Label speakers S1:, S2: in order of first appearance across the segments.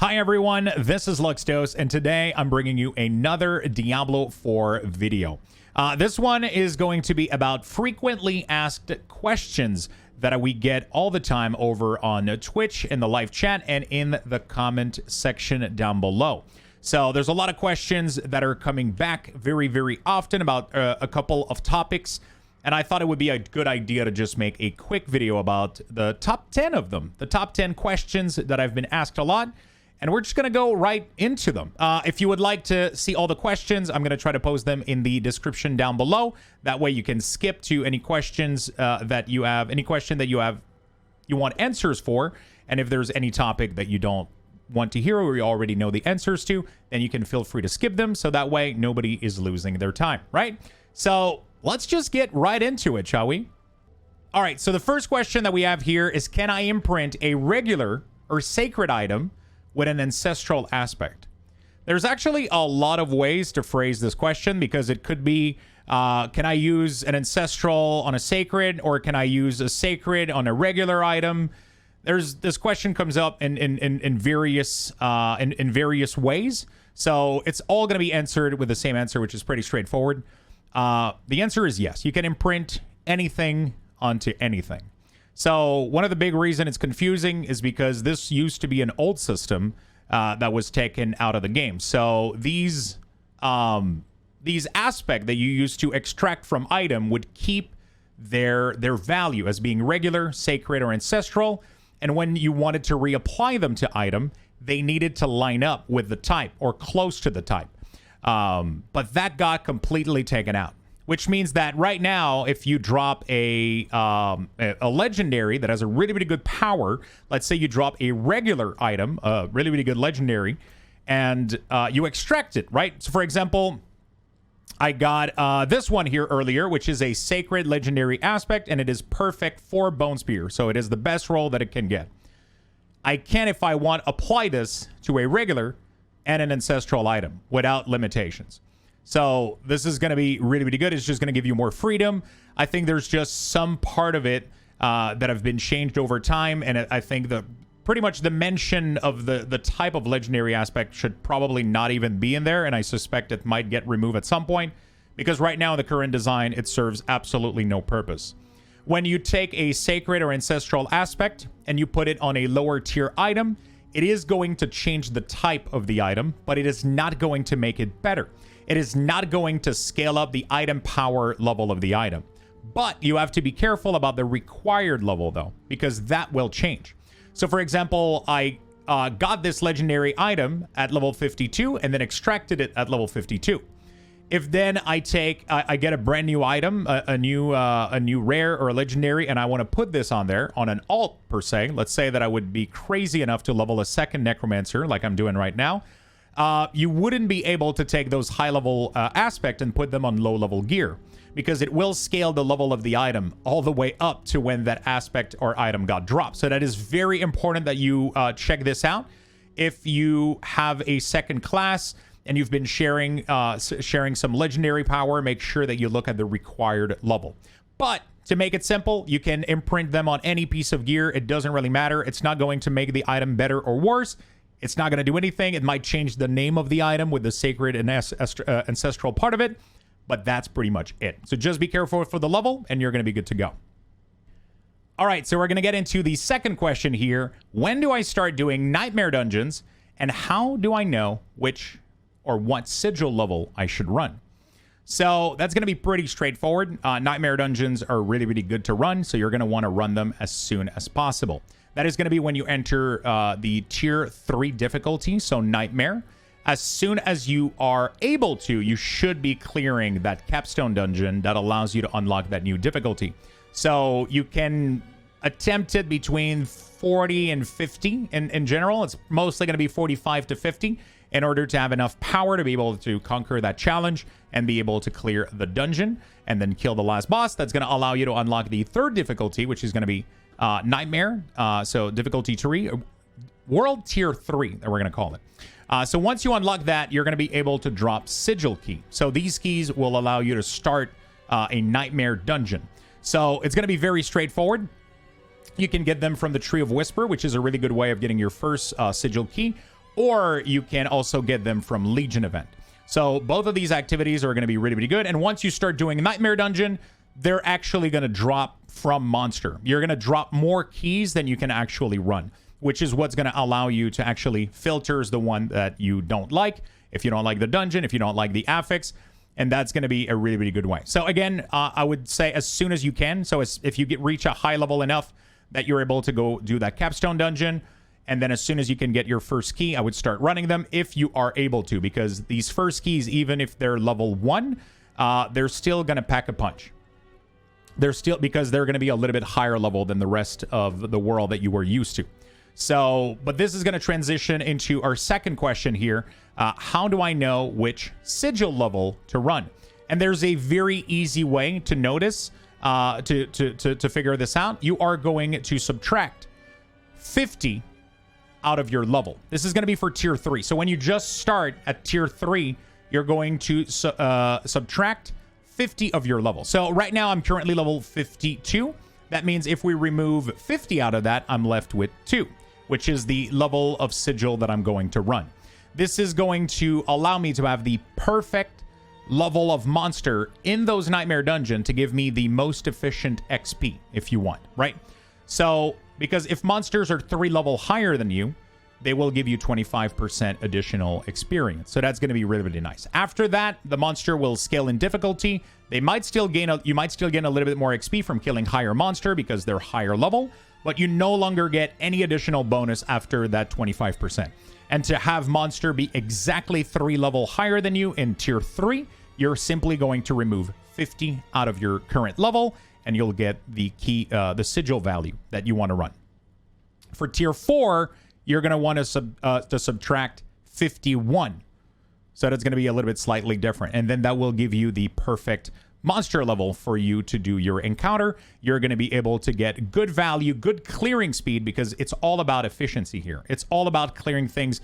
S1: Hi everyone, this is Luxthos, and today I'm bringing you another Diablo 4 video. This one is going to be about frequently asked questions that we get all the time over on Twitch, in the live chat, and in the comment section down below. So there's a lot of questions that are coming back very, very often about a couple of topics, and I thought it would be a good idea to just make a quick video about the top 10 of them, the top 10 questions that I've been asked a lot. And we're just going to go right into them. If you would like to see all the questions, I'm going to try to post them in the description down below. That way you can skip to any questions that you have, any question that you want answers for. And if there's any topic that you don't want to hear or you already know the answers to, then you can feel free to skip them. So that way nobody is losing their time, right? So let's just get right into it, shall we? All right, so the first question that we have here is, can I imprint a regular or sacred item with an ancestral aspect? There's actually a lot of ways to phrase this question, because it could be, can I use an ancestral on a sacred, or can I use a sacred on a regular item? This question comes up in various ways, so it's all going to be answered with the same answer, which is pretty straightforward. The answer is yes. You can imprint anything onto anything. So one of the big reasons it's confusing is because this used to be an old system that was taken out of the game. So these aspects that you used to extract from item would keep their value as being regular, sacred, or ancestral. And when you wanted to reapply them to item, they needed to line up with the type or close to the type. But that got completely taken out. Which means that right now, if you drop a legendary that has a really, really good power, let's say you drop a regular item, a really, really good legendary, and you extract it, right? So, for example, I got this one here earlier, which is a sacred legendary aspect, and it is perfect for Bone Spear. So it is the best roll that it can get. I can, if I want, apply this to a regular and an ancestral item without limitations. So this is going to be really, really good. It's just going to give you more freedom. I think there's just some part of it that have been changed over time. And I think pretty much the mention of the type of legendary aspect should probably not even be in there. And I suspect it might get removed at some point, because right now in the current design, it serves absolutely no purpose. When you take a sacred or ancestral aspect and you put it on a lower tier item, it is going to change the type of the item, but it is not going to make it better. It is not going to scale up the item power level of the item. But you have to be careful about the required level, though, because that will change. So, for example, I got this legendary item at level 52 and then extracted it at level 52. If then I get a brand new item, a new rare or a legendary, and I want to put this on there on an alt per se, let's say that I would be crazy enough to level a second necromancer like I'm doing right now, you wouldn't be able to take those high-level aspects and put them on low-level gear, because it will scale the level of the item all the way up to when that aspect or item got dropped. So that is very important that you check this out. If you have a second class and you've been sharing some legendary power, make sure that you look at the required level. But to make it simple, you can imprint them on any piece of gear. It doesn't really matter. It's not going to make the item better or worse. It's not going to do anything. It might change the name of the item with the sacred and ancestral part of it, but that's pretty much it. So just be careful for the level, and you're going to be good to go. All right, so we're going to get into the second question here. When do I start doing nightmare dungeons, and how do I know which or what sigil level I should run? So that's going to be pretty straightforward. Nightmare dungeons are really, really good to run, so you're going to want to run them as soon as possible. That is going to be when you enter the tier 3 difficulty, so Nightmare. As soon as you are able to, you should be clearing that capstone dungeon that allows you to unlock that new difficulty. So you can attempt it between 40 and 50 in general. It's mostly going to be 45 to 50 in order to have enough power to be able to conquer that challenge and be able to clear the dungeon and then kill the last boss. That's going to allow you to unlock the third difficulty, which is going to be Nightmare, so difficulty 3, world tier 3, that we're going to call it. So once you unlock that, you're going to be able to drop sigil key. So these keys will allow you to start a nightmare dungeon. So it's going to be very straightforward. You can get them from the Tree of Whisper, which is a really good way of getting your first sigil key, or you can also get them from Legion event. So both of these activities are going to be really, really good. And once you start doing Nightmare Dungeon, they're actually going to drop from monster. You're going to drop more keys than you can actually run, which is what's going to allow you to actually filters the one that you don't like. If you don't like the dungeon, if you don't like the affix, and that's going to be a really, really good way. So again, I would say as soon as you can. So if you reach a high level enough that you're able to go do that capstone dungeon, and then as soon as you can get your first key, I would start running them if you are able to, because these first keys, even if they're level 1, they're still going to pack a punch. Because they're going to be a little bit higher level than the rest of the world that you were used to. So, but this is going to transition into our second question here. How do I know which sigil level to run? And there's a very easy way to notice, to figure this out. You are going to subtract 50 out of your level. This is going to be for tier 3. So when you just start at tier 3, you're going to subtract 50 of your level. So right now I'm currently level 52. That means if we remove 50 out of that, I'm left with 2, which is the level of sigil that I'm going to run. This is going to allow me to have the perfect level of monster in those Nightmare Dungeon to give me the most efficient XP, if you want, right? So, because if monsters are 3 level higher than you, they will give you 25% additional experience. So that's going to be really, really nice. After that, the monster will scale in difficulty. You might still gain a little bit more XP from killing higher monster because they're higher level, but you no longer get any additional bonus after that 25%. And to have monster be exactly 3 level higher than you in tier 3, you're simply going to remove 50 out of your current level, and you'll get the key, the sigil value that you want to run. For tier 4, you're going to want to subtract 51. So that's going to be a little bit slightly different. And then that will give you the perfect monster level for you to do your encounter. You're going to be able to get good value, good clearing speed, because it's all about efficiency here. It's all about clearing things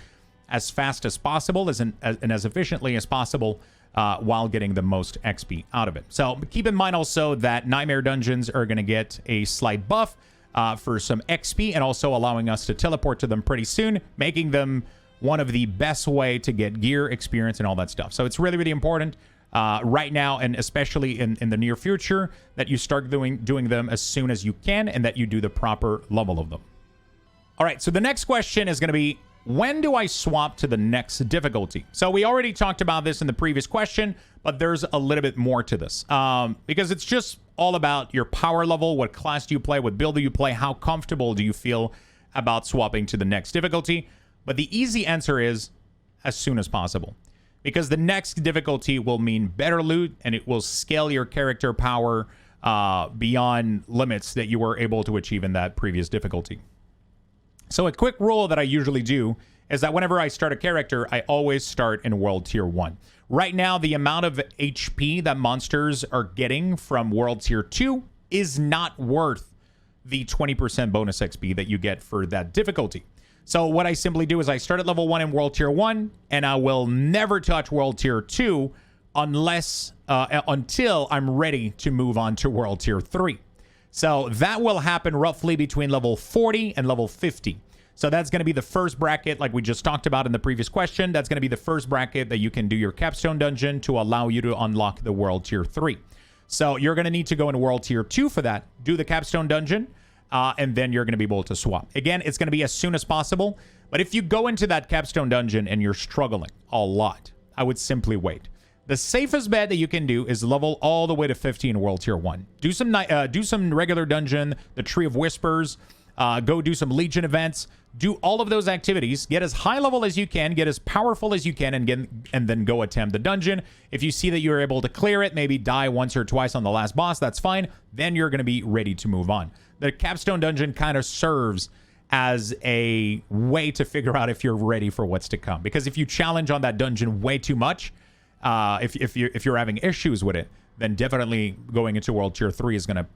S1: as fast as possible and as efficiently as possible while getting the most XP out of it. So keep in mind also that Nightmare Dungeons are going to get a slight buff for some XP, and also allowing us to teleport to them pretty soon, making them one of the best way to get gear, experience, and all that stuff. So it's really, really important right now, and especially in the near future, that you start doing them as soon as you can, and that you do the proper level of them. All right, so the next question is going to be, when do I swap to the next difficulty? So we already talked about this in the previous question, but there's a little bit more to this, because it's just all about your power level, what class do you play, what build do you play, how comfortable do you feel about swapping to the next difficulty. But the easy answer is as soon as possible, because the next difficulty will mean better loot, and it will scale your character power beyond limits that you were able to achieve in that previous difficulty. So a quick rule that I usually do is that whenever I start a character, I always start in World Tier 1. Right now, the amount of HP that monsters are getting from World Tier 2 is not worth the 20% bonus XP that you get for that difficulty. So what I simply do is I start at level 1 in World Tier 1, and I will never touch World Tier 2 until I'm ready to move on to World Tier 3. So that will happen roughly between level 40 and level 50. So that's going to be the first bracket, like we just talked about in the previous question. That's going to be the first bracket that you can do your capstone dungeon to allow you to unlock the World Tier 3. So you're going to need to go into World Tier 2 for that, do the capstone dungeon, and then you're going to be able to swap. Again, it's going to be as soon as possible. But if you go into that capstone dungeon and you're struggling a lot, I would simply wait. The safest bet that you can do is level all the way to 50 in World Tier 1. Do some regular dungeon, the Tree of Whispers, go do some Legion events, do all of those activities, get as high level as you can, get as powerful as you can, and then go attempt the dungeon. If you see that you're able to clear it, maybe die once or twice on the last boss, that's fine. Then you're going to be ready to move on. The capstone dungeon kind of serves as a way to figure out if you're ready for what's to come. Because if you challenge on that dungeon way too much, if you're having issues with it, then definitely going into World Tier 3 is going to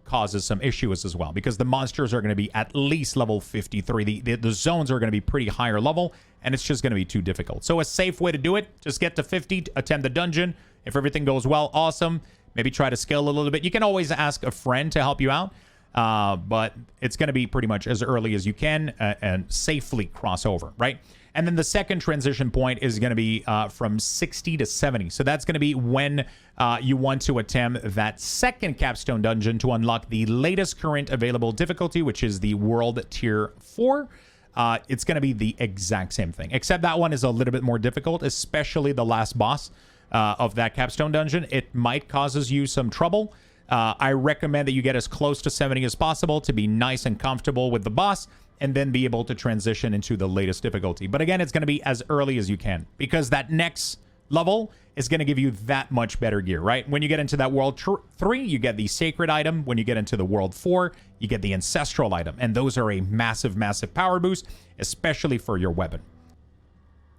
S1: causes some issues as well, because the monsters are going to be at least level 53. The zones are going to be pretty higher level, and it's just going to be too difficult. So a safe way to do it, just get to 50, attempt the dungeon. If everything goes well, awesome. Maybe try to scale a little bit. You can always ask a friend to help you out. but it's going to be pretty much as early as you can and safely cross over, right? And then the second transition point is going to be from 60 to 70. So that's going to be when you want to attempt that second capstone dungeon to unlock the latest current available difficulty, which is the World Tier 4. It's going to be the exact same thing, except that one is a little bit more difficult, especially the last boss of that capstone dungeon. It might causes you some trouble. I recommend that you get as close to 70 as possible to be nice and comfortable with the boss, and then be able to transition into the latest difficulty. But again, it's going to be as early as you can, because that next level is going to give you that much better gear, right? When you get into that World 3, you get the Sacred item. When you get into the World 4, you get the Ancestral item. And those are a massive, massive power boost, especially for your weapon.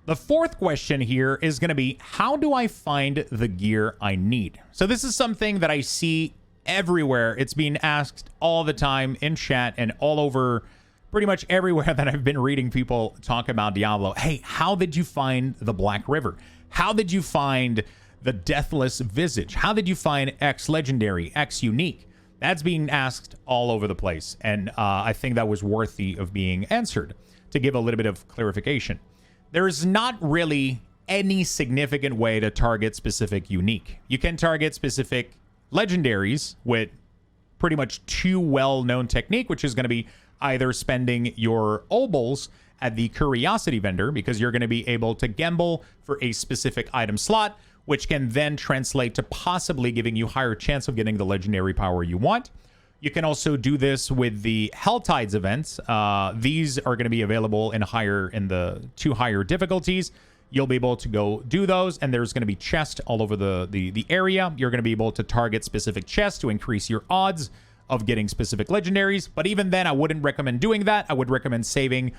S1: The fourth question here is going to be, how do I find the gear I need? So this is something that I see everywhere. It's being asked all the time in chat and all over pretty much everywhere that I've been reading people talk about Diablo. Hey, how did you find the Black River? How did you find the Deathless Visage? How did you find X Legendary, X Unique? That's being asked all over the place. And I think that was worthy of being answered. To give a little bit of clarification, there's not really any significant way to target specific unique. You can target specific legendaries with pretty much two well-known technique, which is going to be either spending your obols at the curiosity vendor, because you're going to be able to gamble for a specific item slot, which can then translate to possibly giving you higher chance of getting the legendary power you want. You can also do this with the Helltides events. These are going to be available in the two higher difficulties. You'll be able to go do those, and there's going to be chests all over the area. You're going to be able to target specific chests to increase your odds of getting specific legendaries. But even then, I wouldn't recommend doing that. I would recommend saving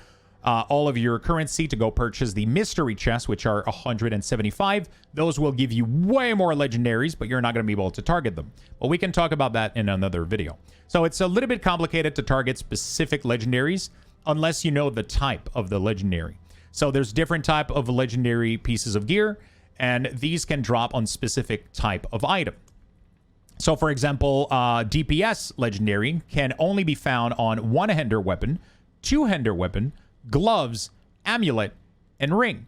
S1: all of your currency to go purchase the mystery chests, which are 175. Those will give you way more legendaries, but you're not going to be able to target them. But we can talk about that in another video. So it's a little bit complicated to target specific legendaries unless you know the type of the legendary. So there's different type of legendary pieces of gear, and these can drop on specific type of item. So for example, DPS legendary can only be found on one-hander weapon, two-hander weapon, gloves, amulet, and ring.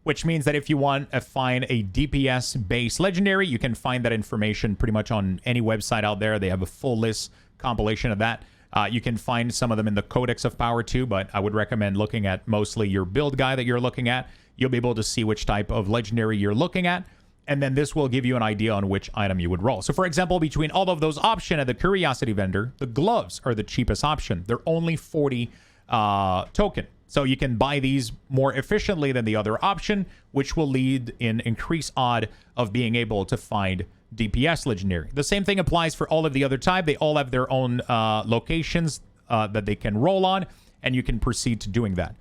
S1: Which means that if you want to find a DPS base legendary, you can find that information pretty much on any website out there. They have a full list compilation of that. You can find some of them in the Codex of Power too, but I would recommend looking at mostly your build guide that you're looking at. You'll be able to see which type of legendary you're looking at, and then this will give you an idea on which item you would roll. So for example, between all of those options at the Curiosity Vendor, the gloves are the cheapest option. They're only 40 token. So you can buy these more efficiently than the other option, which will lead in increased odd of being able to find DPS legendary. The same thing applies for all of the other type. They all have their own locations that they can roll on, and you can proceed to doing that.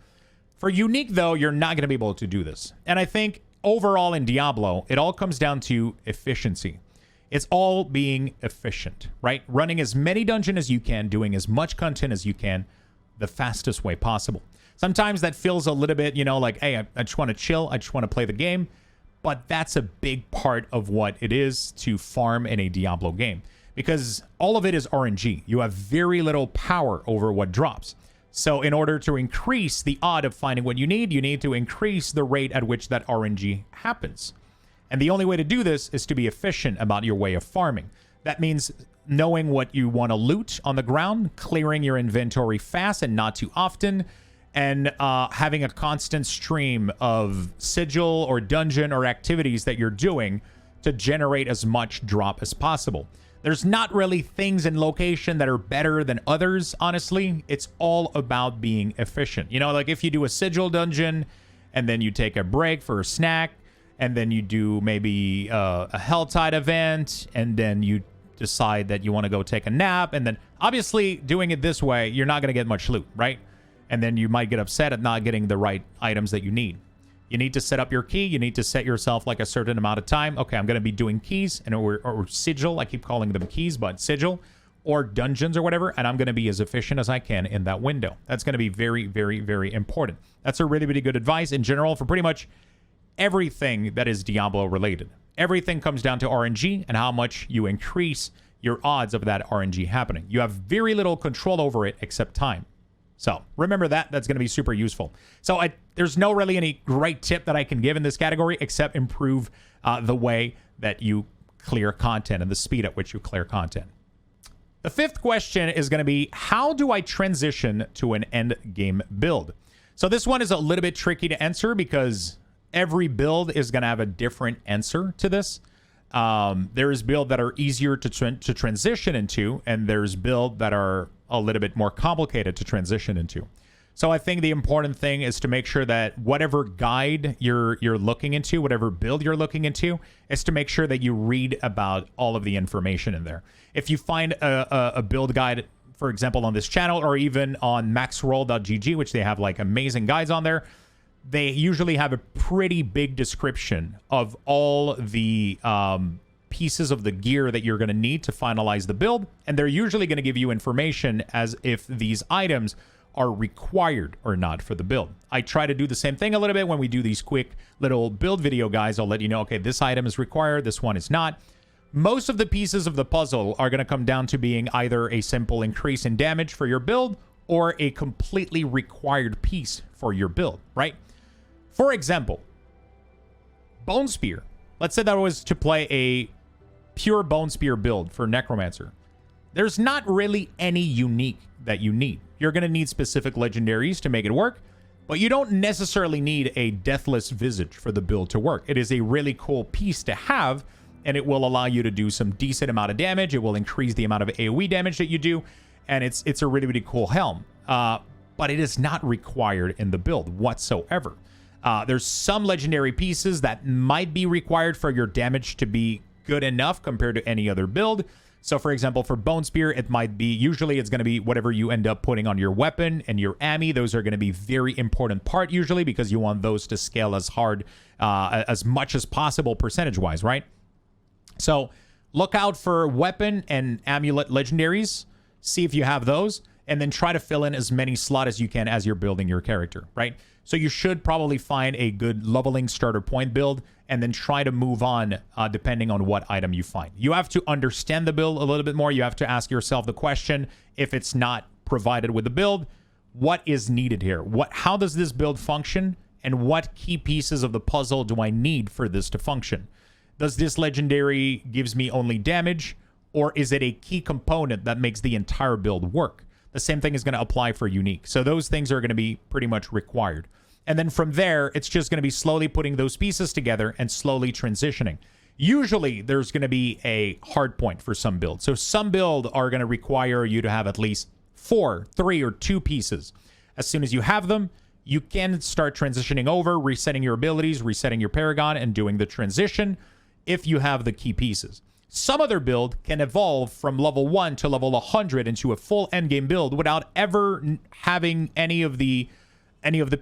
S1: For unique, though, you're not going to be able to do this. And I think overall in Diablo, it all comes down to efficiency. It's all being efficient, right? Running as many dungeons as you can, doing as much content as you can, the fastest way possible. Sometimes that feels a little bit, like, hey, I just want to chill. I just want to play the game. But that's a big part of what it is to farm in a Diablo game, because all of it is RNG. You have very little power over what drops. So in order to increase the odd of finding what you need to increase the rate at which that RNG happens. And the only way to do this is to be efficient about your way of farming. That means knowing what you want to loot on the ground, clearing your inventory fast and not too often, and having a constant stream of sigil or dungeon or activities that you're doing to generate as much drop as possible. There's not really things in location that are better than others, honestly. It's all about being efficient. Like if you do a sigil dungeon and then you take a break for a snack, and then you do maybe a Helltide event, and then you decide that you want to go take a nap, and then obviously doing it this way, you're not going to get much loot, right? And then you might get upset at not getting the right items that you need. You need to set up your key. You need to set yourself like a certain amount of time. Okay, I'm going to be doing keys or sigil. I keep calling them keys, but sigil or dungeons or whatever. And I'm going to be as efficient as I can in that window. That's going to be very, very, very important. That's a really, really good advice in general for pretty much everything that is Diablo related. Everything comes down to RNG and how much you increase your odds of that RNG happening. You have very little control over it except time. So remember that. That's going to be super useful. So there's no really any great tip that I can give in this category except improve the way that you clear content and the speed at which you clear content. The fifth question is going to be, how do I transition to an end game build? So this one is a little bit tricky to answer because every build is going to have a different answer to this. There's builds that are easier to transition into, and there's builds that are a little bit more complicated to transition into. So I think the important thing is to make sure that whatever guide you're looking into, whatever build you're looking into, is to make sure that you read about all of the information in there. If you find a build guide, for example, on this channel or even on maxroll.gg, which they have like amazing guides on there, they usually have a pretty big description of all the pieces of the gear that you're going to need to finalize the build. And they're usually going to give you information as if these items are required or not for the build. I try to do the same thing a little bit when we do these quick little build video guys. I'll let you know, okay, this item is required, this one is not. Most of the pieces of the puzzle are going to come down to being either a simple increase in damage for your build or a completely required piece for your build, right? For example, Bone Spear. Let's say that was to play a pure Bone Spear build for Necromancer. There's not really any unique that you need. You're going to need specific legendaries to make it work, but you don't necessarily need a Deathless Visage for the build to work. It is a really cool piece to have, and it will allow you to do some decent amount of damage. It will increase the amount of AoE damage that you do, and it's a really, really cool helm. But it is not required in the build whatsoever. There's some legendary pieces that might be required for your damage to be good enough compared to any other build. So, for example, for Bone Spear, it might be, usually it's going to be whatever you end up putting on your weapon and your ammi. Those are going to be very important part usually because you want those to scale as hard, as much as possible percentage-wise, right? So, look out for weapon and amulet legendaries. See if you have those, and then try to fill in as many slots as you can as you're building your character, right? So you should probably find a good leveling starter point build and then try to move on depending on what item you find. You have to understand the build a little bit more. You have to ask yourself the question, if it's not provided with the build, what is needed here? How does this build function? And what key pieces of the puzzle do I need for this to function? Does this legendary gives me only damage? Or is it a key component that makes the entire build work? The same thing is going to apply for unique. So those things are going to be pretty much required. And then from there, it's just going to be slowly putting those pieces together and slowly transitioning. Usually, there's going to be a hard point for some builds. So some builds are going to require you to have at least 4, 3, or 2 pieces. As soon as you have them, you can start transitioning over, resetting your abilities, resetting your Paragon, and doing the transition if you have the key pieces. Some other build can evolve from level 1 to level 100 into a full endgame build without ever having any of the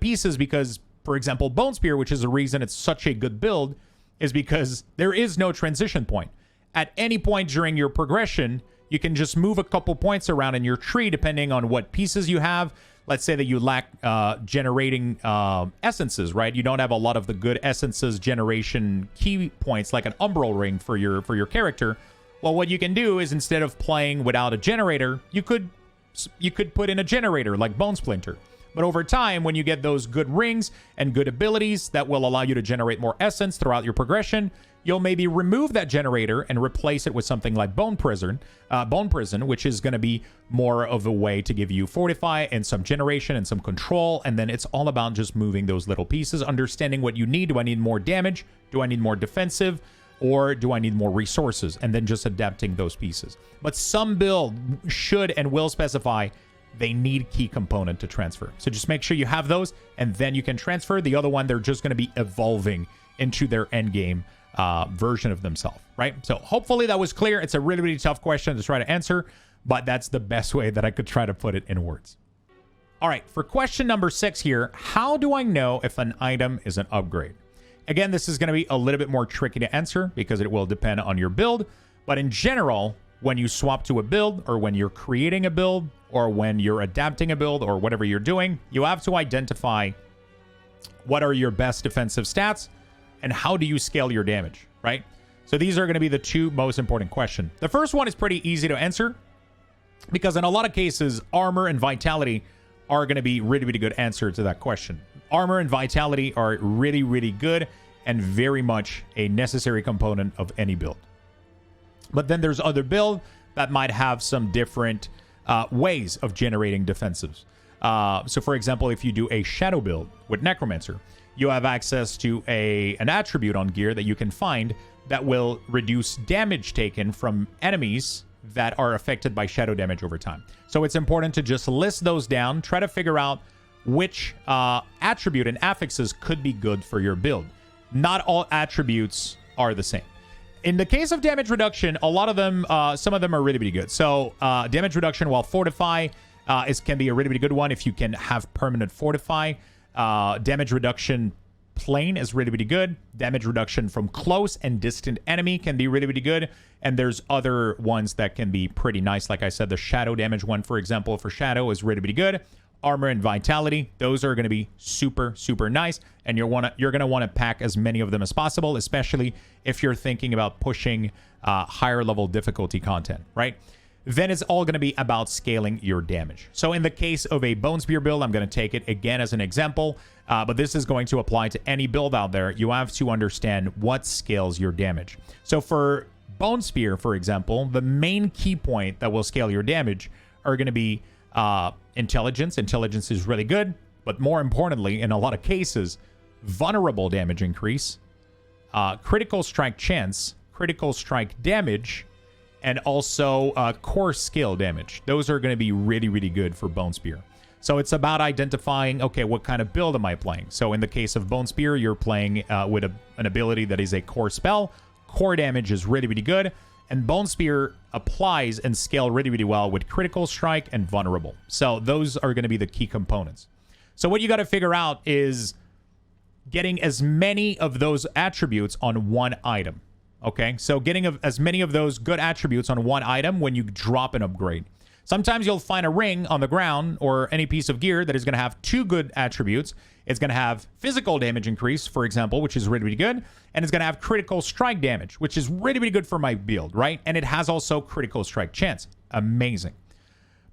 S1: pieces because, for example, Bone Spear, which is the reason it's such a good build, is because there is no transition point. At any point during your progression, you can just move a couple points around in your tree depending on what pieces you have. Let's say that you lack generating essences, right? You don't have a lot of the good essences generation key points like an umbral ring for your character. Well, what you can do is instead of playing without a generator, you could put in a generator like Bone Splinter. But over time, when you get those good rings and good abilities that will allow you to generate more essence throughout your progression, you'll maybe remove that generator and replace it with something like Bone Prison, which is going to be more of a way to give you fortify and some generation and some control. And then it's all about just moving those little pieces, understanding what you need. Do I need more damage? Do I need more defensive? Or do I need more resources? And then just adapting those pieces. But some build should and will specify they need key component to transfer. So just make sure you have those, and then you can transfer. The other one, they're just going to be evolving into their end game version of themselves, right? So hopefully that was clear. It's a really, really tough question to try to answer, but that's the best way that I could try to put it in words. All right, for question number 6 here, how do I know if an item is an upgrade? Again, this is going to be a little bit more tricky to answer because it will depend on your build, but in general, when you swap to a build or when you're creating a build or when you're adapting a build or whatever you're doing, you have to identify what are your best defensive stats and how do you scale your damage, right? So these are going to be the two most important questions. The first one is pretty easy to answer because in a lot of cases, armor and vitality are going to be really, really good answer to that question. Armor and vitality are really, really good and very much a necessary component of any build. But then there's other build that might have some different ways of generating defensives. So for example, if you do a shadow build with Necromancer, you have access to an attribute on gear that you can find that will reduce damage taken from enemies that are affected by shadow damage over time. So it's important to just list those down, try to figure out which attribute and affixes could be good for your build. Not all attributes are the same. In the case of damage reduction, a lot of them, some of them are really, really good. So damage reduction while fortify can be a really, really good one if you can have permanent fortify. Damage reduction plane is really, really good. Damage reduction from close and distant enemy can be really, really good. And there's other ones that can be pretty nice. Like I said, the shadow damage one, for example, for shadow is really, really good. Armor and vitality, those are going to be super, super nice. And you're going to want to pack as many of them as possible, especially if you're thinking about pushing higher level difficulty content, right? Then it's all going to be about scaling your damage. So in the case of a Bone Spear build, I'm going to take it again as an example, but this is going to apply to any build out there. You have to understand what scales your damage. So for Bone Spear, for example, the main key point that will scale your damage are going to be intelligence. Intelligence is really good, but more importantly, in a lot of cases, vulnerable damage increase, critical strike chance, critical strike damage, and also core skill damage. Those are going to be really, really good for Bone Spear. So it's about identifying, okay, what kind of build am I playing? So in the case of Bone Spear, you're playing with an ability that is a core spell. Core damage is really, really good. And Bone Spear applies and scale really, really well with critical strike and vulnerable. So those are going to be the key components. So what you got to figure out is getting as many of those attributes on one item. Okay, so getting as many of those good attributes on one item when you drop an upgrade. Sometimes you'll find a ring on the ground or any piece of gear that is going to have two good attributes. It's going to have physical damage increase, for example, which is really, really good. And it's going to have critical strike damage, which is really, really good for my build, right? And it has also critical strike chance. Amazing.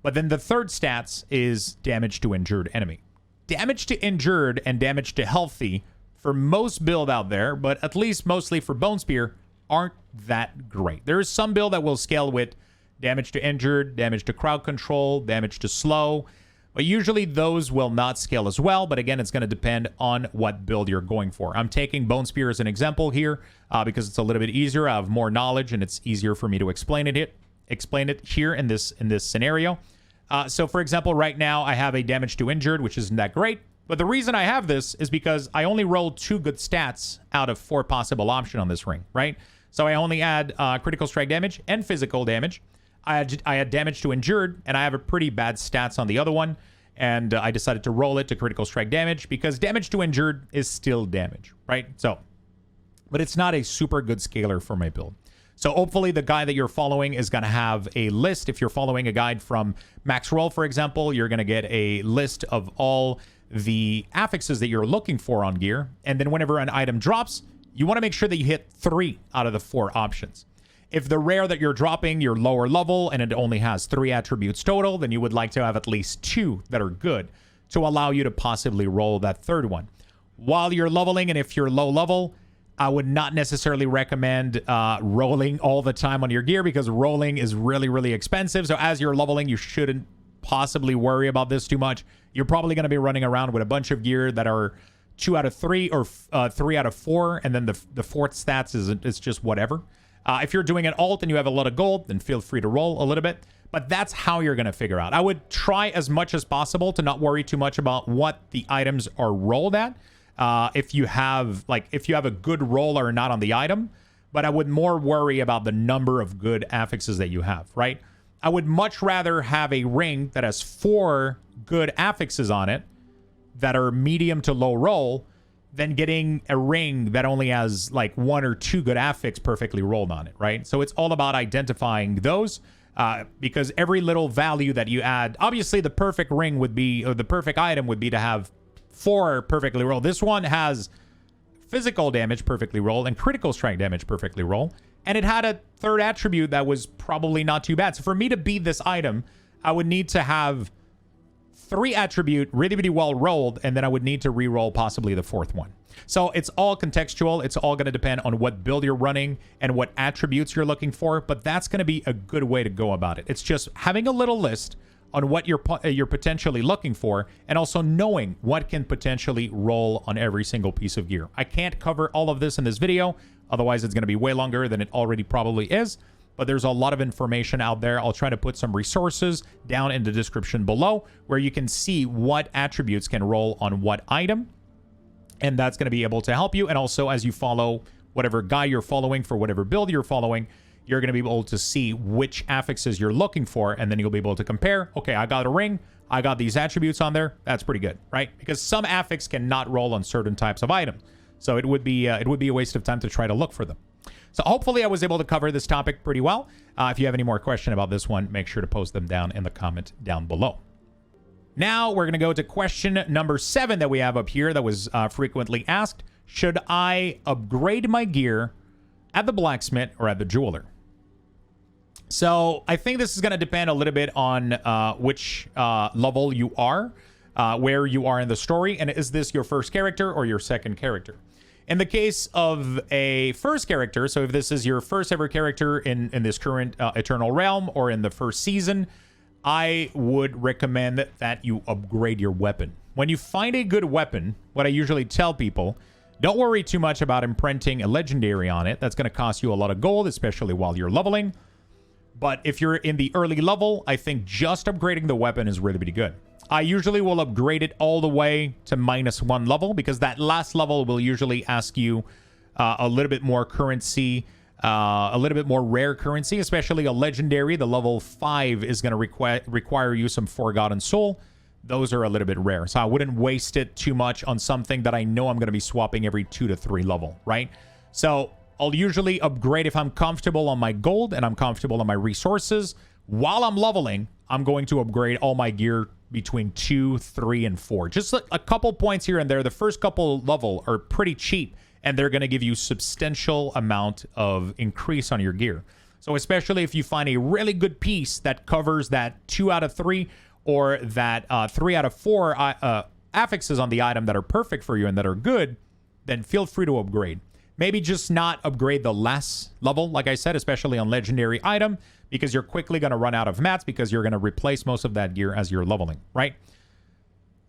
S1: But then the third stats is damage to injured enemy. Damage to injured and damage to healthy for most build out there, but at least mostly for Bone Spear, aren't that great. There is some build that will scale with damage to injured, damage to crowd control, damage to slow, but usually those will not scale as well. But again, it's going to depend on what build you're going for. I'm taking Bone Spear as an example here because it's a little bit easier. I have more knowledge and it's easier for me to explain it here in this scenario. So for example, right now I have a damage to injured, which isn't that great. But the reason I have this is because I only rolled 2 good stats out of 4 possible options on this ring, right? So I only add critical strike damage and physical damage. I had damage to injured, and I have a pretty bad stats on the other one. And I decided to roll it to critical strike damage because damage to injured is still damage, right? So, but it's not a super good scaler for my build. So hopefully the guide that you're following is going to have a list. If you're following a guide from Max Roll, for example, you're going to get a list of all the affixes that you're looking for on gear. And then whenever an item drops, you want to make sure that you hit 3 out of the 4 options. If the rare that you're dropping, you're lower level and it only has 3 attributes total, then you would like to have at least 2 that are good to allow you to possibly roll that third one. While you're leveling, and if you're low level, I would not necessarily recommend rolling all the time on your gear because rolling is really, really expensive. So as you're leveling, you shouldn't possibly worry about this too much. You're probably going to be running around with a bunch of gear that are 2 out of 3 or 3 out of 4, and then the fourth stats is just whatever. If you're doing an alt and you have a lot of gold, then feel free to roll a little bit. But that's how you're going to figure out. I would try as much as possible to not worry too much about what the items are rolled at. If you have a good roll or not on the item, but I would more worry about the number of good affixes that you have, right? I would much rather have a ring that has 4 good affixes on it that are medium to low roll than getting a ring that only has like 1 or 2 good affix perfectly rolled on it, right? So it's all about identifying those because every little value that you add, obviously the perfect ring would be, or the perfect item would be to have 4 perfectly rolled. This one has physical damage perfectly roll, and critical strike damage perfectly roll. And it had a third attribute that was probably not too bad. So for me to beat this item, I would need to have 3 attribute really, really well rolled, and then I would need to re-roll possibly the 4th one. So it's all contextual. It's all going to depend on what build you're running and what attributes you're looking for, but that's going to be a good way to go about it. It's just having a little list on what you're potentially looking for, and also knowing what can potentially roll on every single piece of gear. I can't cover all of this in this video, otherwise it's going to be way longer than it already probably is, but there's a lot of information out there. I'll try to put some resources down in the description below where you can see what attributes can roll on what item, and that's going to be able to help you. And also, as you follow whatever guide you're following for whatever build you're following, you're going to be able to see which affixes you're looking for, and then you'll be able to compare. Okay, I got a ring. I got these attributes on there. That's pretty good, right? Because some affix cannot roll on certain types of items. So it would be a waste of time to try to look for them. So hopefully I was able to cover this topic pretty well. If you have any more question about this one, make sure to post them down in the comment down below. Now we're going to go to question number 7 that we have up here that was frequently asked. Should I upgrade my gear at the blacksmith or at the jeweler? So I think this is going to depend a little bit on which level you are, where you are in the story, and is this your first character or your second character? In the case of a first character, so if this is your first ever character in this current Eternal Realm or in the first season, I would recommend that you upgrade your weapon. When you find a good weapon, what I usually tell people, don't worry too much about imprinting a legendary on it. That's going to cost you a lot of gold, especially while you're leveling. But if you're in the early level, I think just upgrading the weapon is really, really good. I usually will upgrade it all the way to -1 level, because that last level will usually ask you a little bit more currency, a little bit more rare currency, especially a legendary. The level 5 is going to require you some Forgotten Soul. Those are a little bit rare. So I wouldn't waste it too much on something that I know I'm going to be swapping every 2 to 3 level, right? So I'll usually upgrade if I'm comfortable on my gold and I'm comfortable on my resources. While I'm leveling, I'm going to upgrade all my gear between 2, 3, and 4. Just a couple points here and there. The first couple level are pretty cheap, and they're going to give you substantial amount of increase on your gear. So especially if you find a really good piece that covers that 2 out of 3 or that 3 out of 4 affixes on the item that are perfect for you and that are good, then feel free to upgrade. Maybe just not upgrade the last level, like I said, especially on legendary item, because you're quickly going to run out of mats because you're going to replace most of that gear as you're leveling, right?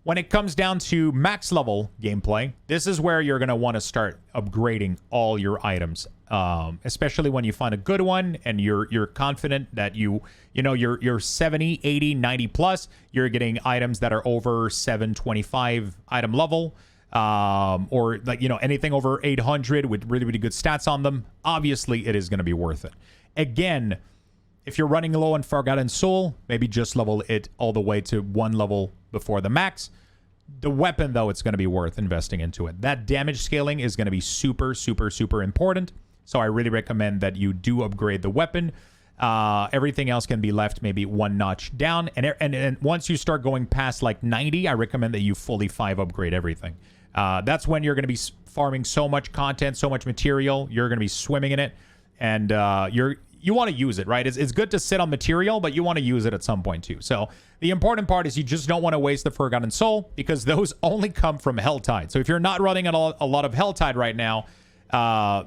S1: When it comes down to max level gameplay, this is where you're going to want to start upgrading all your items, especially when you find a good one and you're confident that you're 70, 80, 90 plus, you're getting items that are over 725 item level. Or anything over 800 with really, really good stats on them, obviously it is going to be worth it. Again, if you're running low on Forgotten Soul, maybe just level it all the way to 1 level before the max. The weapon, though, it's going to be worth investing into it. That damage scaling is going to be super, super, super important. So I really recommend that you do upgrade the weapon. Everything else can be left maybe 1 notch down. And once you start going past like 90, I recommend that you fully 5 upgrade everything. That's when you're going to be farming so much content, so much material. You're going to be swimming in it, and you want to use it, right? It's good to sit on material, but you want to use it at some point too. So the important part is you just don't want to waste the Forgotten Soul, because those only come from Helltide. So if you're not running a lot of Helltide right now,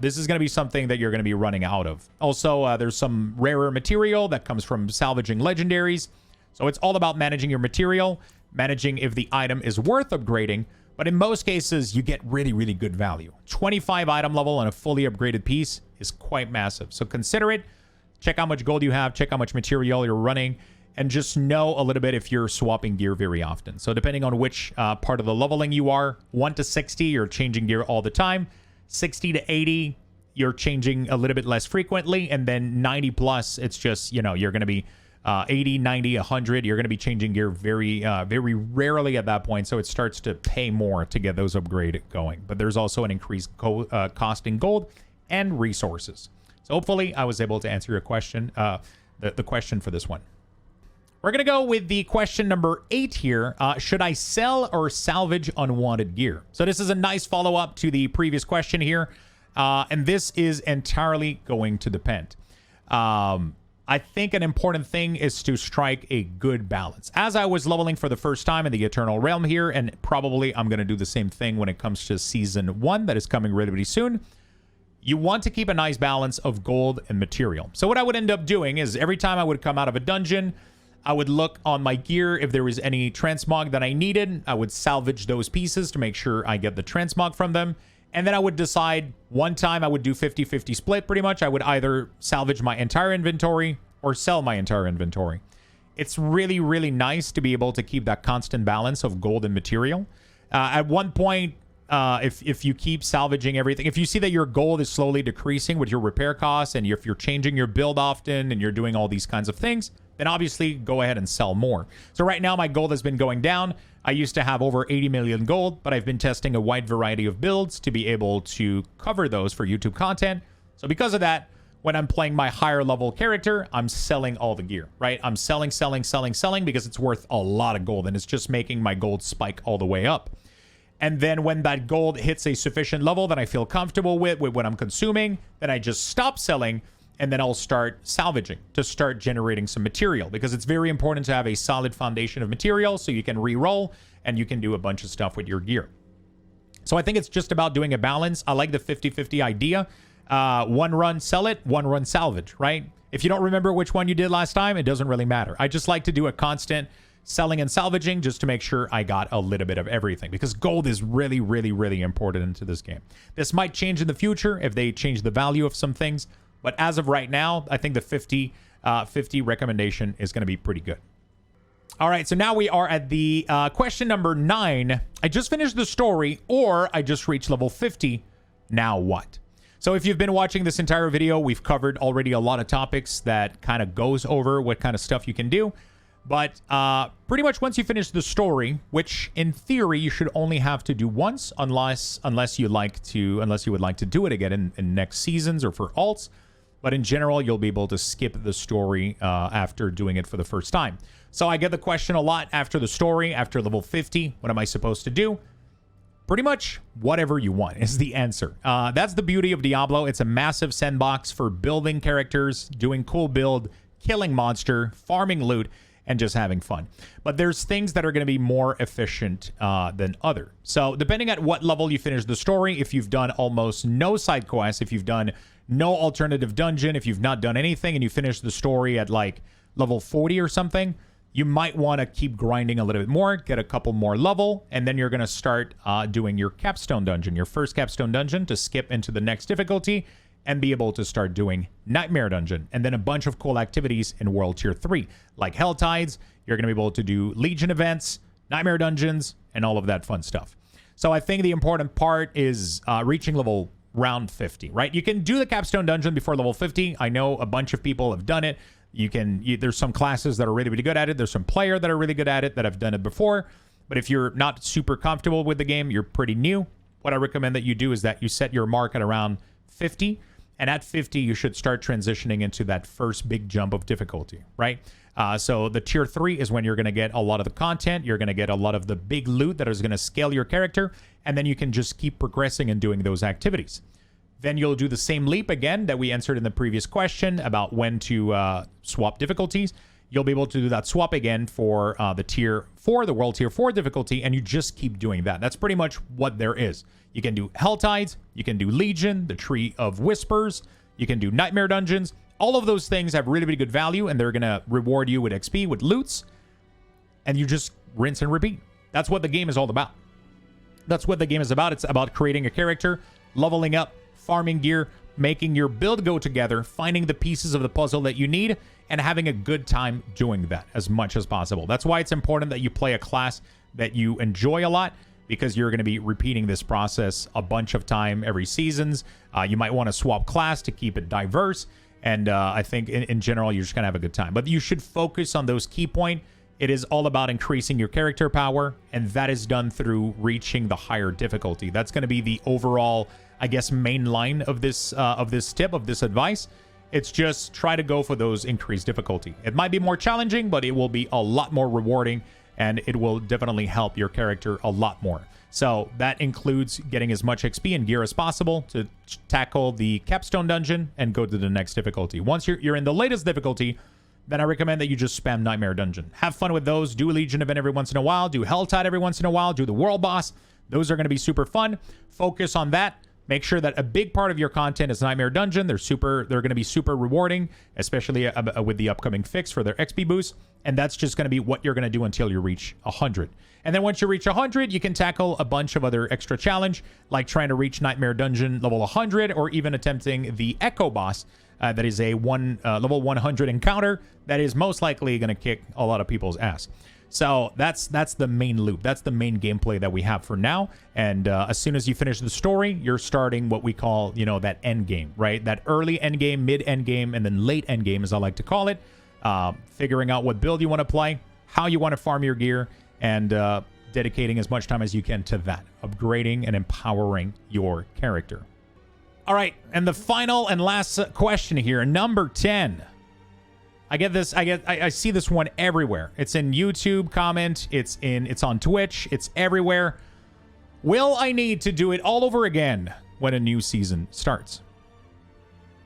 S1: this is going to be something that you're going to be running out of. Also, there's some rarer material that comes from salvaging legendaries. So it's all about managing your material, managing if the item is worth upgrading. But in most cases, you get really, really good value. 25 item level on a fully upgraded piece is quite massive. So consider it. Check how much gold you have. Check how much material you're running. And just know a little bit if you're swapping gear very often. So depending on which part of the leveling you are, 1 to 60, you're changing gear all the time. 60 to 80, you're changing a little bit less frequently. And then 90 plus, it's just, you're going to be 80, 90, 100, you're going to be changing gear very, very rarely at that point. So it starts to pay more to get those upgrade going. But there's also an increased cost in gold and resources. So hopefully I was able to answer your question, the question for this one. We're going to go with the question number 8 here. Should I sell or salvage unwanted gear? So this is a nice follow-up to the previous question here. And this is entirely going to depend. I think an important thing is to strike a good balance. As I was leveling for the first time in the Eternal Realm here, and probably I'm going to do the same thing when it comes to Season 1 that is coming relatively soon, you want to keep a nice balance of gold and material. So what I would end up doing is every time I would come out of a dungeon, I would look on my gear. If there was any transmog that I needed, I would salvage those pieces to make sure I get the transmog from them. And then I would decide one time I would do 50-50 split pretty much. I would either salvage my entire inventory or sell my entire inventory. It's really, really nice to be able to keep that constant balance of gold and material. At one point, if you keep salvaging everything, if you see that your gold is slowly decreasing with your repair costs, and if you're changing your build often and you're doing all these kinds of things, then obviously go ahead and sell more. So right now my gold has been going down. I used to have over 80 million gold, but I've been testing a wide variety of builds to be able to cover those for YouTube content. So because of that, when I'm playing my higher level character, I'm selling all the gear, right? I'm selling because it's worth a lot of gold, and it's just making my gold spike all the way up. And then when that gold hits a sufficient level that I feel comfortable with what I'm consuming, then I just stop selling, and then I'll start salvaging to start generating some material, because it's very important to have a solid foundation of material so you can re-roll and you can do a bunch of stuff with your gear. So I think it's just about doing a balance. I like the 50-50 idea. One run sell it, one run salvage, right? If you don't remember which one you did last time, it doesn't really matter. I just like to do a constant selling and salvaging just to make sure I got a little bit of everything, because gold is really, really, really important into this game. This might change in the future if they change the value of some things. But as of right now, I think the 50-50 recommendation is going to be pretty good. All right, so now we are at the question number 9. I just finished the story, or I just reached level 50. Now what? So if you've been watching this entire video, we've covered already a lot of topics that kind of goes over what kind of stuff you can do. But pretty much once you finish the story, which in theory you should only have to do once, unless you would like to do it again in next seasons or for alts. But in general, you'll be able to skip the story after doing it for the first time. So I get the question a lot after the story, after level 50. What am I supposed to do? Pretty much whatever you want is the answer. That's the beauty of Diablo. It's a massive sandbox for building characters, doing cool build, killing monster, farming loot, and just having fun. But there's things that are going to be more efficient than other. So depending on what level you finish the story, if you've done almost no side quests, if you've done no alternative dungeon, if you've not done anything and you finish the story at like level 40 or something, you might want to keep grinding a little bit more, get a couple more level, and then you're going to start doing your capstone dungeon, your first capstone dungeon, to skip into the next difficulty and be able to start doing Nightmare Dungeon, and then a bunch of cool activities in World Tier 3, like Hell Tides. You're going to be able to do Legion events, Nightmare Dungeons, and all of that fun stuff. So I think the important part is reaching level round 50, right? You can do the capstone dungeon before level 50. I know a bunch of people have done it. There's some classes that are really, really good at it. There's some player that are really good at it that have done it before. But if you're not super comfortable with the game, you're pretty new, what I recommend that you do is that you set your mark at around 50. And at 50, you should start transitioning into that first big jump of difficulty, right? So the tier 3 is when you're going to get a lot of the content. You're going to get a lot of the big loot that is going to scale your character. And then you can just keep progressing and doing those activities. Then you'll do the same leap again that we answered in the previous question about when to swap difficulties. You'll be able to do that swap again for the tier 4, the World Tier 4 difficulty, and you just keep doing that. That's pretty much what there is. You can do Hell Tides, you can do Legion, the Tree of Whispers, you can do Nightmare Dungeons. All of those things have really, really good value, and they're going to reward you with XP, with loots, and you just rinse and repeat. That's what the game is all about. That's what the game is about. It's about creating a character, leveling up, farming gear, making your build go together, finding the pieces of the puzzle that you need, and having a good time doing that as much as possible. That's why it's important that you play a class that you enjoy a lot, because you're going to be repeating this process a bunch of time every seasons. You might want to swap class to keep it diverse, and I think in general you're just going to have a good time. But you should focus on those key points. It is all about increasing your character power, and that is done through reaching the higher difficulty. That's going to be the overall, I guess, main line of this tip, of this advice. It's just try to go for those increased difficulty. It might be more challenging, but it will be a lot more rewarding, and it will definitely help your character a lot more. So that includes getting as much XP and gear as possible to tackle the capstone dungeon and go to the next difficulty. Once you're in the latest difficulty, then I recommend that you just spam Nightmare Dungeon. Have fun with those. Do a Legion event every once in a while. Do Helltide every once in a while. Do the World Boss. Those are going to be super fun. Focus on that. Make sure that a big part of your content is Nightmare Dungeon. They're going to be super rewarding, especially with the upcoming fix for their XP boost. And that's just going to be what you're going to do until you reach 100. And then once you reach 100, you can tackle a bunch of other extra challenge, like trying to reach Nightmare Dungeon level 100, or even attempting the Echo Boss. That is a level 100 encounter that is most likely going to kick a lot of people's ass. So that's the main loop. That's the main gameplay that we have for now. And as soon as you finish the story, you're starting what we call, that end game, right? That early end game, mid end game, and then late end game, as I like to call it. Figuring out what build you want to play, how you want to farm your gear, and dedicating as much time as you can to that, upgrading and empowering your character. All right, and the final and last question here, number 10. I see this one everywhere. It's in YouTube comment, it's on Twitch, it's everywhere. Will I need to do it all over again when a new season starts?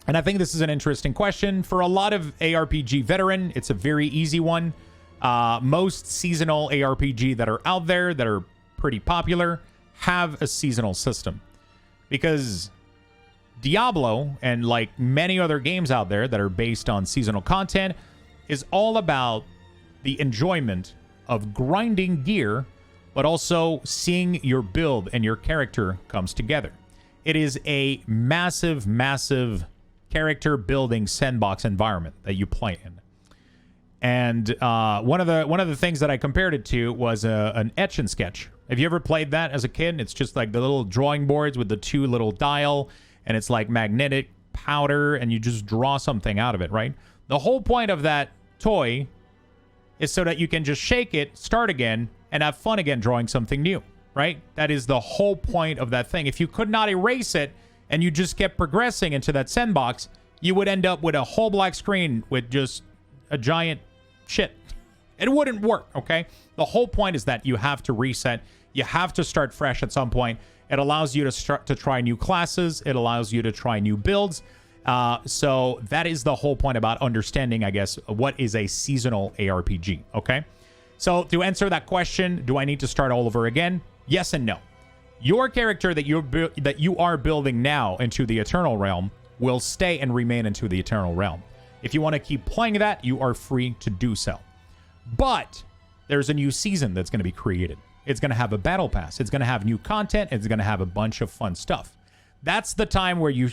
S1: And I think this is an interesting question. For a lot of ARPG veteran, it's a very easy one. Most seasonal ARPG that are out there that are pretty popular have a seasonal system. Because Diablo, and like many other games out there that are based on seasonal content, is all about the enjoyment of grinding gear, but also seeing your build and your character comes together. It is a massive, massive character building sandbox environment that you play in. And one of the things that I compared it to was an etch and sketch. Have you ever played that as a kid? It's just like the little drawing boards with the two little dial, and it's like magnetic powder, and you just draw something out of it, right? The whole point of that toy is so that you can just shake it, start again, and have fun again drawing something new, right? That is the whole point of that thing. If you could not erase it and you just kept progressing into that sandbox, you would end up with a whole black screen with just a giant shit. It wouldn't work, okay? The whole point is that you have to reset. You have to start fresh at some point. It allows you to start to try new classes. It allows you to try new builds. So that is the whole point about understanding, I guess, what is a seasonal ARPG, okay? So to answer that question, do I need to start all over again? Yes and no. Your character that you are building now into the Eternal Realm will stay and remain into the Eternal Realm. If you want to keep playing that, you are free to do so. But there's a new season that's going to be created. It's going to have a battle pass. It's going to have new content. It's going to have a bunch of fun stuff. That's the time where you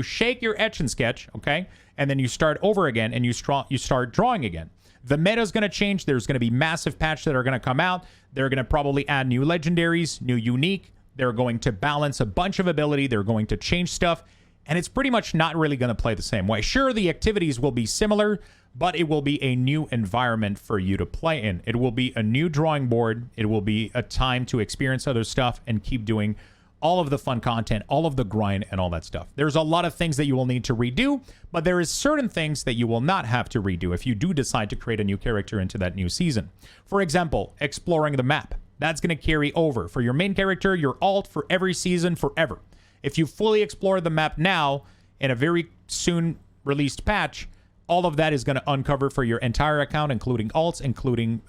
S1: shake your etch and sketch, okay? And then you start over again and you start drawing again. The meta is going to change. There's going to be massive patches that are going to come out. They're going to probably add new legendaries, new unique. They're going to balance a bunch of ability. They're going to change stuff. And it's pretty much not really going to play the same way. Sure, the activities will be similar, but it will be a new environment for you to play in. It will be a new drawing board. It will be a time to experience other stuff and keep doing all of the fun content, all of the grind, and all that stuff. There's a lot of things that you will need to redo, but there is certain things that you will not have to redo if you do decide to create a new character into that new season. For example, exploring the map. That's going to carry over for your main character, your alt, for every season, forever. If you fully explore the map now, in a very soon released patch, all of that is going to uncover for your entire account, including alts, including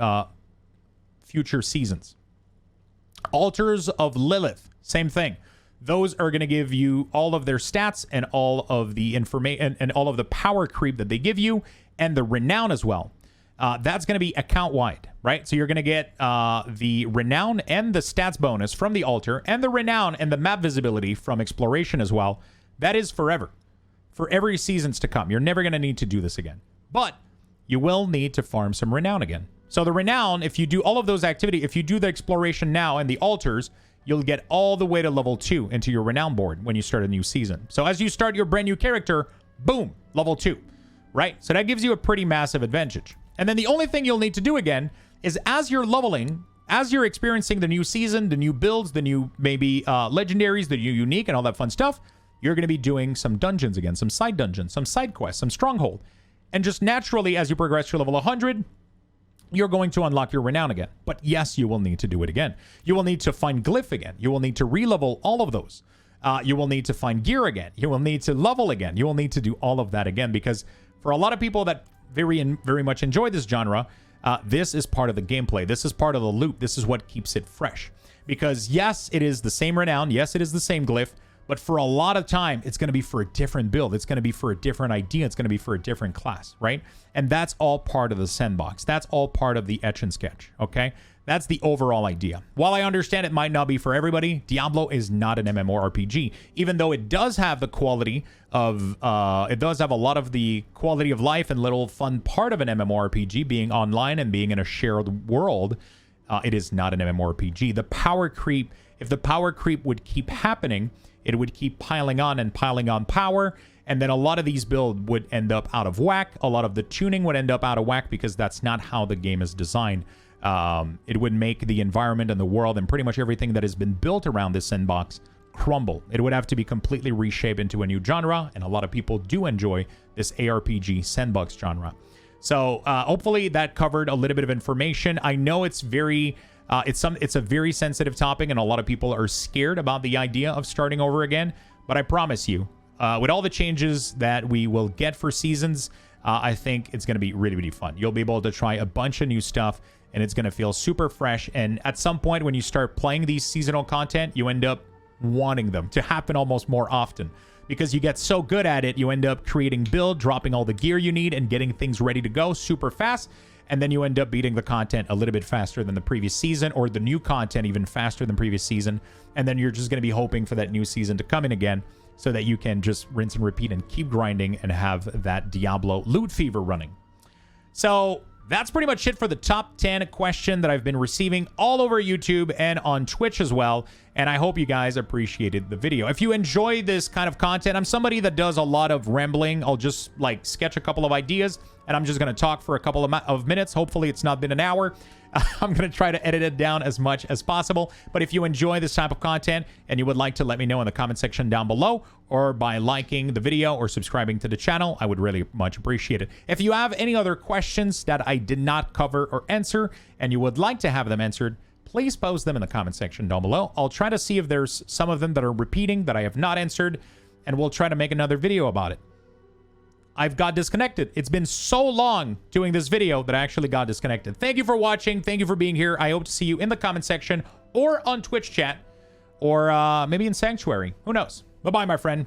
S1: future seasons. Altars of Lilith, same thing. Those are going to give you all of their stats and all of the information and all of the power creep that they give you, and the renown as well. That's going to be account-wide, right? So you're going to get the renown and the stats bonus from the altar, and the renown and the map visibility from exploration as well. That is forever. For every seasons to come. You're never going to need to do this again. But you will need to farm some renown again. So the renown, if you do all of those activities, if you do the exploration now and the altars, you'll get all the way to level 2 into your renown board when you start a new season. So as you start your brand new character, boom, level 2, right? So that gives you a pretty massive advantage. And then the only thing you'll need to do again is as you're leveling, as you're experiencing the new season, the new builds, the new maybe legendaries, the new unique and all that fun stuff, you're going to be doing some dungeons again, some side dungeons, some side quests, some stronghold. And just naturally, as you progress to level 100, you're going to unlock your renown again. But yes, you will need to do it again. You will need to find glyph again. You will need to re-level all of those. You will need to find gear again. You will need to level again. You will need to do all of that again, because for a lot of people that very much enjoy this genre, this is part of the gameplay. This is part of the loop. This is what keeps it fresh. Because yes, it is the same renown. Yes, it is the same glyph. But for a lot of time, it's going to be for a different build. It's going to be for a different idea. It's going to be for a different class, right? And that's all part of the sandbox. That's all part of the etch and sketch, okay? That's the overall idea. While I understand it might not be for everybody, Diablo is not an MMORPG, even though it does have the quality of, it does have a lot of the quality of life and little fun part of an MMORPG, being online and being in a shared world. It is not an MMORPG. The power creep, if the power creep would keep happening, it would keep piling on and piling on power, and then a lot of these builds would end up out of whack. A lot of the tuning would end up out of whack, because that's not how the game is designed. It would make the environment and the world and pretty much everything that has been built around this sandbox crumble. It would have to be completely reshaped into a new genre, and a lot of people do enjoy this ARPG sandbox genre. So hopefully that covered a little bit of information. I know it's very... it's a very sensitive topic, and a lot of people are scared about the idea of starting over again. But I promise you, with all the changes that we will get for seasons, I think it's going to be really, really fun. You'll be able to try a bunch of new stuff, and it's going to feel super fresh. And at some point, when you start playing these seasonal content, you end up wanting them to happen almost more often, because you get so good at it. You end up creating build, dropping all the gear you need, and getting things ready to go super fast. And then you end up beating the content a little bit faster than the previous season, or the new content even faster than previous season. And then you're just going to be hoping for that new season to come in again, so that you can just rinse and repeat and keep grinding and have that Diablo loot fever running. So that's pretty much it for the top 10 question that I've been receiving all over YouTube and on Twitch as well. And I hope you guys appreciated the video. If you enjoy this kind of content, I'm somebody that does a lot of rambling. I'll just like sketch a couple of ideas, and I'm just going to talk for a couple of minutes. Hopefully it's not been an hour. I'm going to try to edit it down as much as possible. But if you enjoy this type of content and you would like to let me know in the comment section down below, or by liking the video or subscribing to the channel, I would really much appreciate it. If you have any other questions that I did not cover or answer, and you would like to have them answered, please post them in the comment section down below. I'll try to see if there's some of them that are repeating that I have not answered, and we'll try to make another video about it. I've got disconnected. It's been so long doing this video that I actually got disconnected. Thank you for watching. Thank you for being here. I hope to see you in the comment section, or on Twitch chat, or maybe in Sanctuary. Who knows? Bye-bye, my friend.